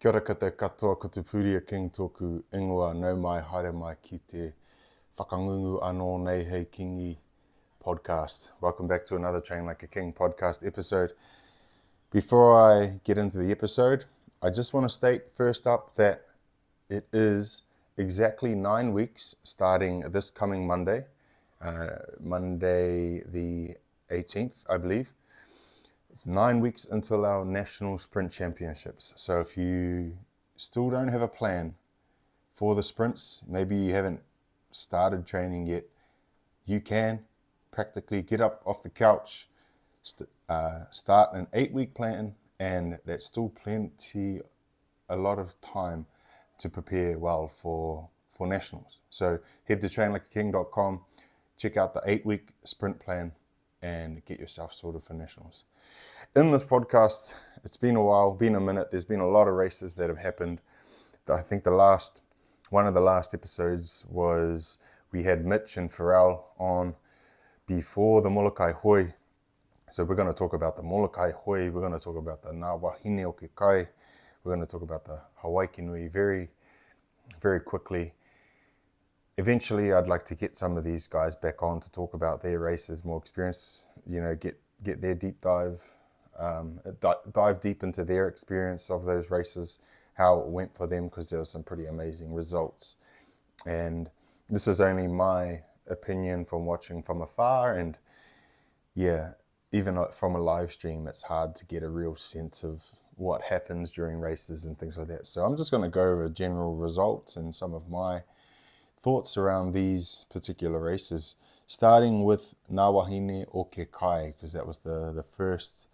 Kia ora koutou katoa ko Tupuria King tōku ingoa nau mai haere mai ki te whakangungu anō nei hei kingi podcast. Welcome back to another Train Like a King podcast episode. Before I get into the episode, I just want to state first up that it is exactly 9 weeks starting this coming Monday, Monday the 18th, I believe. It's 9 weeks until our National Sprint Championships. So if you still don't have a plan for the sprints, maybe you haven't started training yet, you can practically get up off the couch, start an 8-week plan, and that's still a lot of time to prepare well for nationals. So head to trainlikeaking.com, check out the 8-week sprint plan, and get yourself sorted for nationals. In this podcast, it's been a while, been a minute. There's been a lot of races that have happened. I think one of the last episodes was we had Mitch and Pharrell on before the Molokai Hoe. So we're going to talk about the Molokai Hoe. We're going to talk about the Wahine o Kai. We're going to talk about the Hawaiki Nui very, very quickly. Eventually, I'd like to get some of these guys back on to talk about their races, more experience, get their deep dive, dive deep into their experience of those races, how it went for them, because there were some pretty amazing results. And this is only my opinion from watching from afar, and yeah, even from a live stream, it's hard to get a real sense of what happens during races and things like that. So I'm just going to go over general results and some of my thoughts around these particular races, starting with Wahine o Kai, because that was the first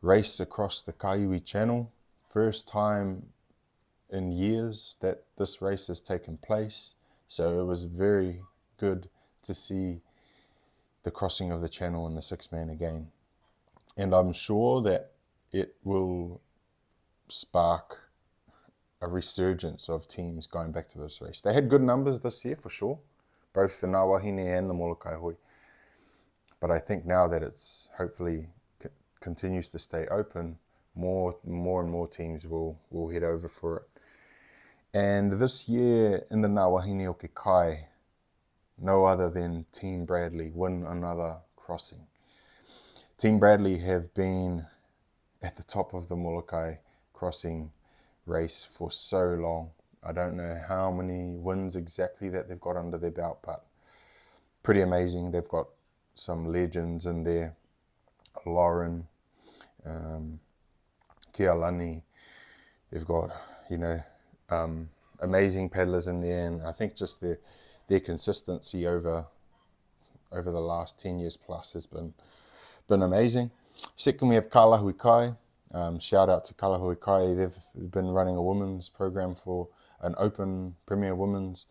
race across the Kaiui Channel. First time in years that this race has taken place. So it was very good to see the crossing of the channel in the six-man again. And I'm sure that it will spark a resurgence of teams going back to this race. They had good numbers this year for sure, both the Wahine and the Molokai Hoe. But I think now that it's hopefully continues to stay open, more and more teams will head over for it. And this year in the Wahine o Kai, no other than Team Bradley win another crossing. Team Bradley have been at the top of the Molokai crossing race for so long. I don't know how many wins exactly that they've got under their belt, but pretty amazing. They've got some legends in there. Lauren, Kealani. They've got, amazing paddlers in there, and I think just their consistency over the last 10 years plus has been amazing. Second, we have Kalahui Kai. Shout out to Kalahui Kai. They've been running a women's program, for an open premier women's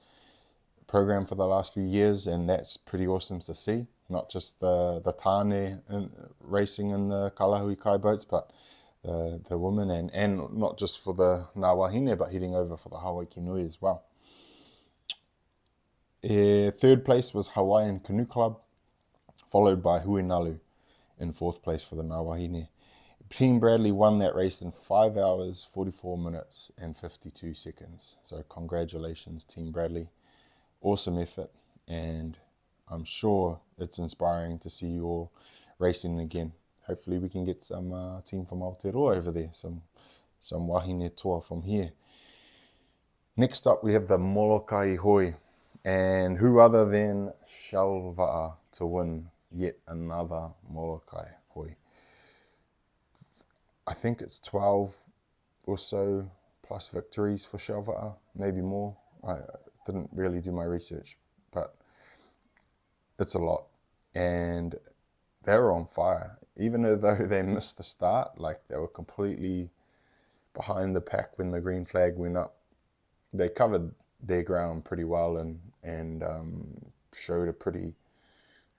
program for the last few years, and that's pretty awesome to see. Not just the Tāne racing in the Kalahui Kai boats, but the women, and not just for the Wahine, but heading over for the Hawaiki Nui as well. Third place was Hawaiian Canoe Club, followed by Huinalu in fourth place for the Wahine. Team Bradley won that race in 5 hours, 44 minutes and 52 seconds. So congratulations, Team Bradley. Awesome effort, and I'm sure it's inspiring to see you all racing again. Hopefully we can get some team from Aotearoa over there, some wahine toa from here. Next up, we have the Moloka'i Hoe, and who other than Shalva'a to win yet another Molokai Hoe. I think it's 12 or so plus victories for Shalva'a, maybe more. I didn't really do my research, but it's a lot. And they were on fire. Even though they missed the start, like they were completely behind the pack when the green flag went up. They covered their ground pretty well and showed a pretty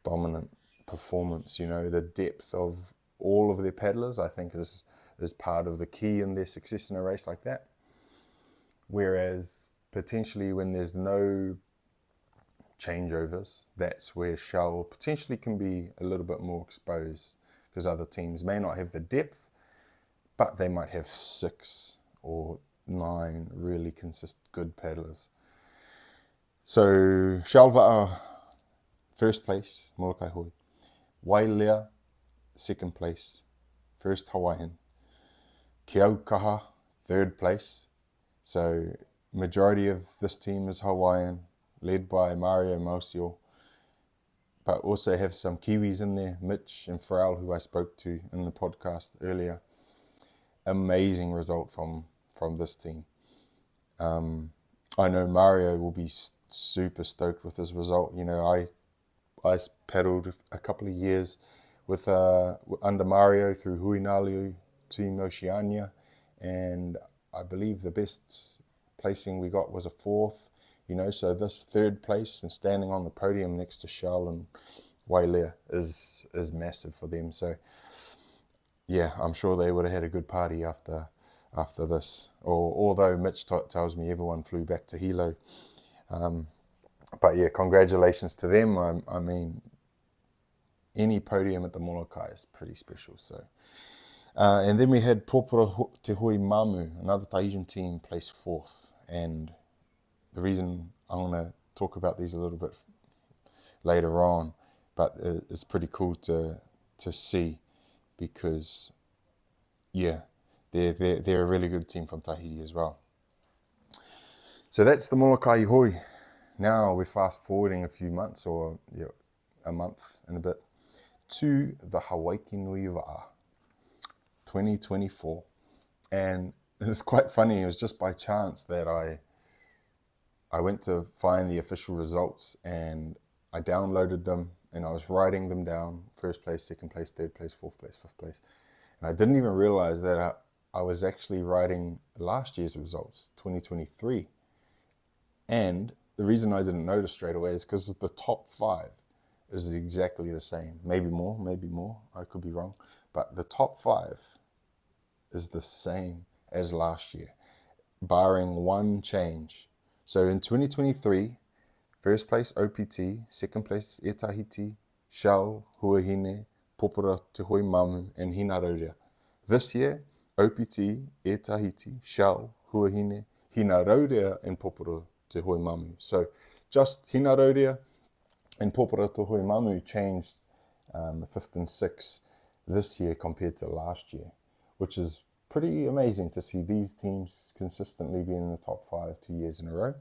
dominant performance. The depth of all of their paddlers, I think, is part of the key in their success in a race like that. Whereas potentially when there's no changeovers, that's where Shell potentially can be a little bit more exposed, because other teams may not have the depth, but they might have 6 or 9 really good paddlers. So Shalva'a, first place, Molokai Hoe. Wailea, second place, first Hawaiian. Kiaukaha, third place. So majority of this team is Hawaiian, led by Mario Mausio, but also have some Kiwis in there, Mitch and Farrell, who I spoke to in the podcast earlier. Amazing result from this team. I know Mario will be super stoked with this result. You know, I paddled a couple of years with under Mario through Huinaliu, Team Oceania, and I believe the best placing we got was a 4th. You know, so this 3rd place and standing on the podium next to Shell and Wailea is massive for them. So yeah, I'm sure they would have had a good party after this. Although Mitch tells me everyone flew back to Hilo. But yeah, congratulations to them. I mean, any podium at the Molokai is pretty special. So, and then we had Popora Te Hui Mamu, another Tahitian team, placed 4th. And the reason I'm going to talk about these a little bit later on, but it's pretty cool to see, because yeah, they're a really good team from Tahiti as well. So that's the Moloka'i Hoe. Now we're fast forwarding a few months, or a month and a bit, to the Hawaiki Nui 2024. And it's quite funny, it was just by chance that I went to find the official results, and I downloaded them, and I was writing them down: 1st place, 2nd place, 3rd place, 4th place, 5th place. And I didn't even realize that I was actually writing last year's results, 2023. And the reason I didn't notice straight away is because the top 5 is exactly the same. Maybe more, I could be wrong. But the top 5 is the same as last year, barring one change. So in 2023, 1st place OPT, 2nd place E Tahiti, Shell, Huahine, Popora Te Hui Mamu, and Hinaroria. This year, OPT, E Tahiti, Shell, Huahine, Hinaroria, and Popora Te Hui Mamu. So just Hinaroria and Popora Te Hui Mamu changed 5th and 6th this year compared to last year, which is pretty amazing to see these teams consistently be in the top 5 2 years in a row.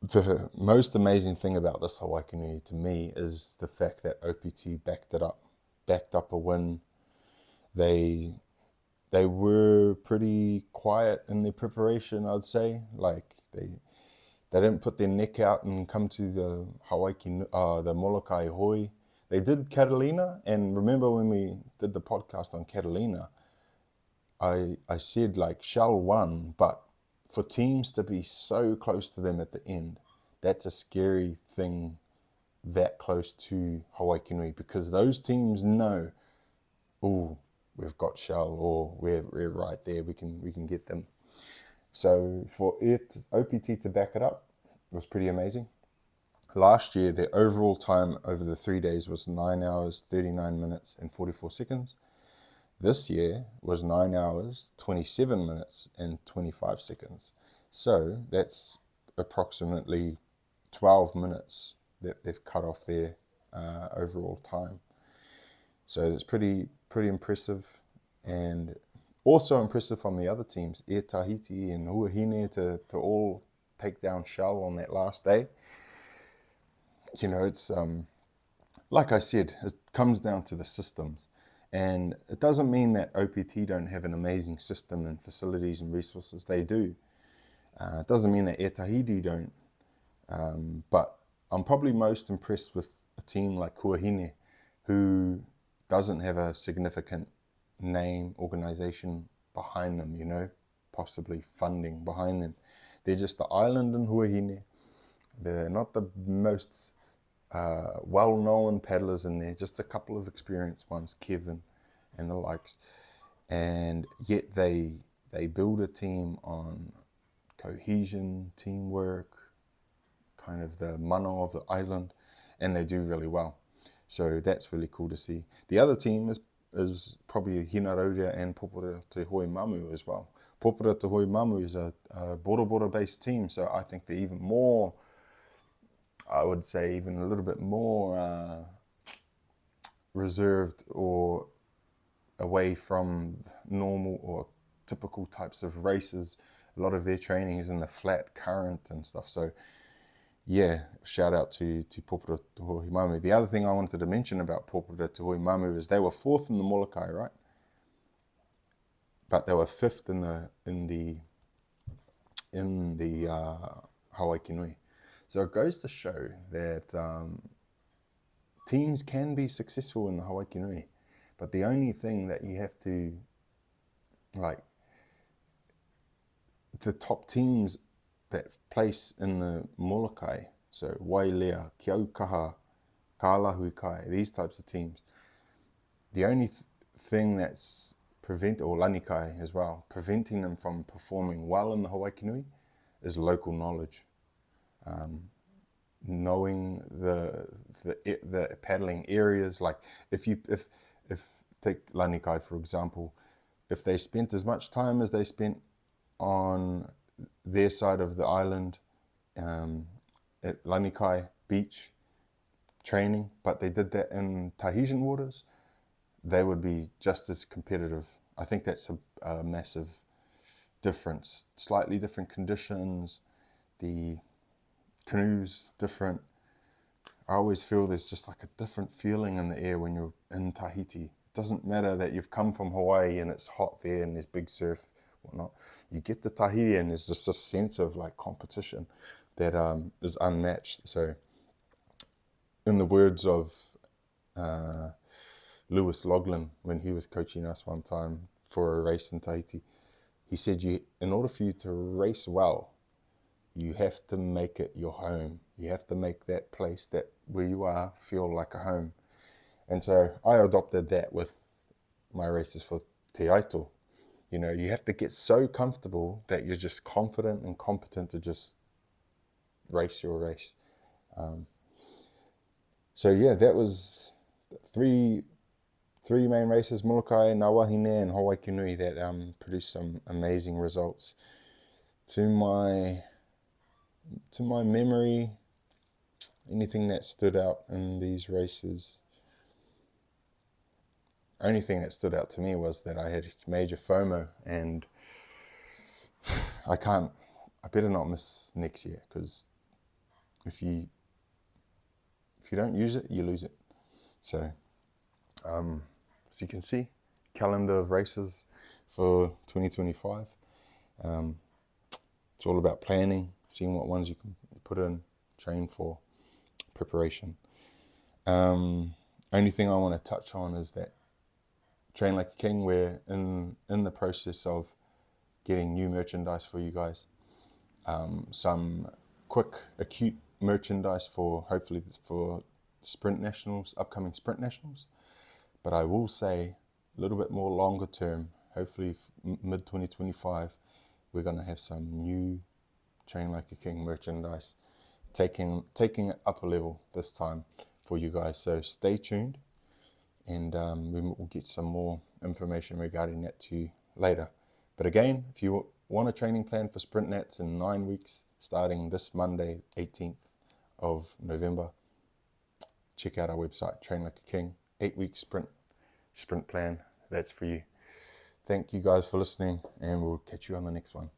The most amazing thing about this Hawaiki Nui to me is the fact that OPT backed up a win. They were pretty quiet in their preparation, I'd say. Like they didn't put their neck out and come to the the Molokai Hoe. They did Catalina, and remember when we did the podcast on Catalina, I said like Shell won, but for teams to be so close to them at the end, that's a scary thing, that close to Hawaiki Nui, because those teams know, oh, we've got Shell, or we're right there, we can get them. So for OPT to back it up was pretty amazing. Last year, their overall time over the 3 days was 9 hours, 39 minutes, and 44 seconds. This year was 9 hours, 27 minutes, and 25 seconds. So that's approximately 12 minutes that they've cut off their overall time. So it's pretty impressive, and also impressive from the other teams, E Tahiti and Huahine, to all take down Shell on that last day. You know, it's like I said, it comes down to the systems. And it doesn't mean that OPT don't have an amazing system and facilities and resources. They do. It doesn't mean that E Tahiti don't. But I'm probably most impressed with a team like Huahine, who doesn't have a significant name, organization behind them, you know, possibly funding behind them. They're just the island in Huahine. They're not the most well-known paddlers in there, just a couple of experienced ones, Kevin and the likes. And yet they build a team on cohesion, teamwork, kind of the mano of the island, and they do really well. So that's really cool to see. The other team is is probably Hinarauria and Popura Te Hoe Mamu as well. Popura Te Hoe Mamu is a Bora based team, so I think they're even more, I would say even a little bit more reserved or away from normal or typical types of races. A lot of their training is in the flat current and stuff. So yeah, shout out to Popura Te Hoe Mamu. The other thing I wanted to mention about Popura Te Hoe Mamu is they were 4th in the Molokai, right? But they were 5th in the Hawaiki Nui. So it goes to show that teams can be successful in the Hawaiki Nui, but the only thing that you have to, like, the top teams that place in the Molokai, so Wailea, Kiaukaha, Kālahui Kai, these types of teams, the only thing that's or Lanikai as well, preventing them from performing well in the Hawaiki Nui is local knowledge. Knowing the paddling areas, like if take Lanikai for example, if they spent as much time as they spent on their side of the island at Lanikai Beach training, but they did that in Tahitian waters, they would be just as competitive. I think that's a massive difference. Slightly different conditions, the canoes different. I always feel there's just like a different feeling in the air when you're in Tahiti. It doesn't matter that you've come from Hawaii and it's hot there and there's big surf, whatnot. You get to Tahiti and there's just a sense of like competition that is unmatched. So in the words of Lewis Loughlin, when he was coaching us one time for a race in Tahiti, he said, in order for you to race well, you have to make it your home. You have to make that place that where you are feel like a home. And so I adopted that with my races for Te Aito. You know, you have to get so comfortable that you're just confident and competent to just race your race. So yeah, that was three main races, Molokai, Wahine and Hawaiki Nui, that produced some amazing results. To my memory, anything that stood out in these races, only thing that stood out to me was that I had major FOMO, and I better not miss next year, because if you don't use it, you lose it. So as you can see, calendar of races for 2025. It's all about planning, seeing what ones you can put in, train for, preparation. Only thing I want to touch on is that Train Like a King, we're in the process of getting new merchandise for you guys. Some quick, acute merchandise hopefully for sprint nationals, upcoming sprint nationals. But I will say a little bit more longer term, hopefully mid 2025, we're going to have some new Train Like a King merchandise, taking it up a level this time for you guys. So stay tuned, and we will get some more information regarding that to you later. But again, if you want a training plan for Sprint Nats in 9 weeks, starting this Monday, 18th of November, check out our website, Train Like a King, 8-week sprint plan. That's for you. Thank you guys for listening, and we'll catch you on the next one.